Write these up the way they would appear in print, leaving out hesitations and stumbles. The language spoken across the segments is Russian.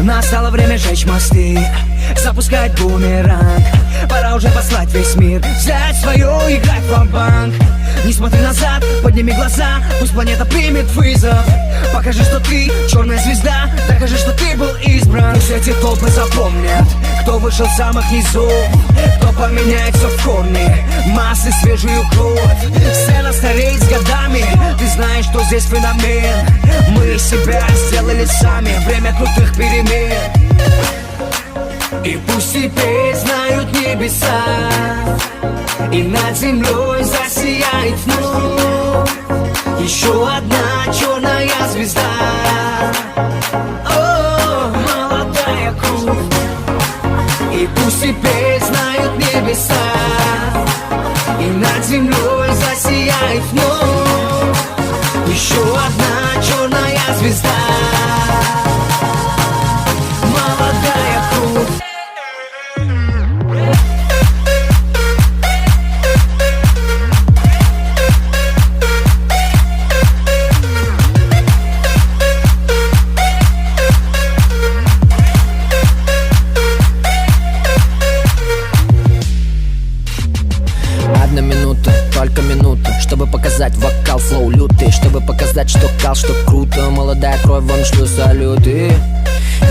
Настало время жечь мосты, запускать бумеранг. Пора уже послать весь мир, взять свою, играть ва-банк. Не смотри назад, подними глаза, пусть планета примет вызов. Покажи, что ты черная звезда, докажи, что ты был избран. Пусть эти толпы запомнят, кто вышел с самых низов, кто поменяется в корне, массы свежую кровь. Сцена стареет с годами, ты знаешь, что здесь феномен. Мы себя сделали сами, время крутых перемен. И пусть теперь знают небеса, и над землей засияет вновь еще одна черная звезда. О, молодая кровь. И пусть теперь знают небеса, и над землей засияет вновь еще одна черная звезда. Молодая кровь. Одна минута, только минута, чтобы показать вокал, флоу лютый, чтобы показать, что кал, что круто. Молодая кровь, вам шлю салюты.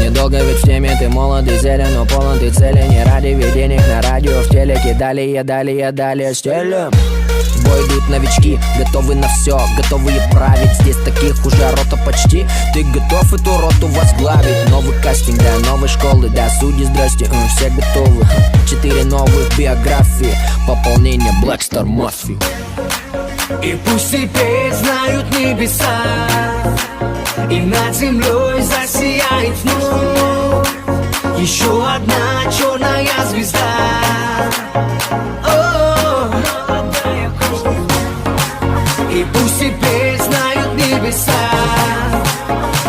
Недолго ведь в теме, ты молодый, зелен, но полон ты цели. Не ради ведь денег на радио, в телеке. Далее стелем. В бой идут новички, готовы на все, готовые править. Здесь таких уже рота почти. Ты готов эту роту возглавить? Новый кастинг, да, новой школы, да, судьи, здрасте, все готовы. 4 новых биографии, пополнение Black Star Mafia. И пусть теперь знают небеса, и над землей засияет вновь еще одна черная звезда. О, молодая кровь. И пусть теперь знают небеса,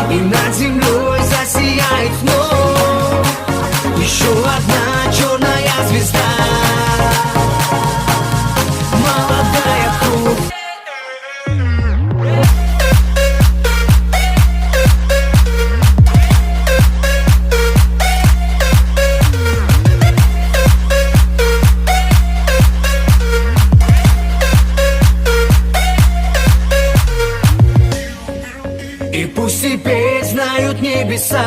и над землей засияет вновь еще одна черная звезда. Молодая кровь. И пусть теперь знают небеса,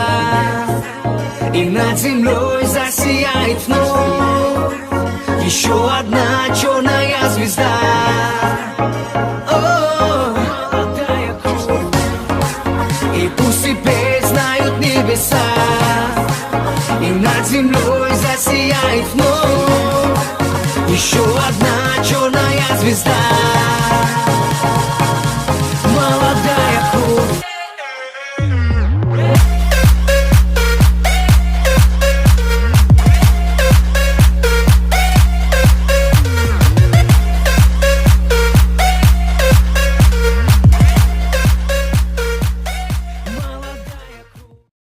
и над землей засияет вновь еще одна черная звезда. О, молодая кровь. И пусть теперь знают небеса, и над землей засияет вновь еще одна черная звезда.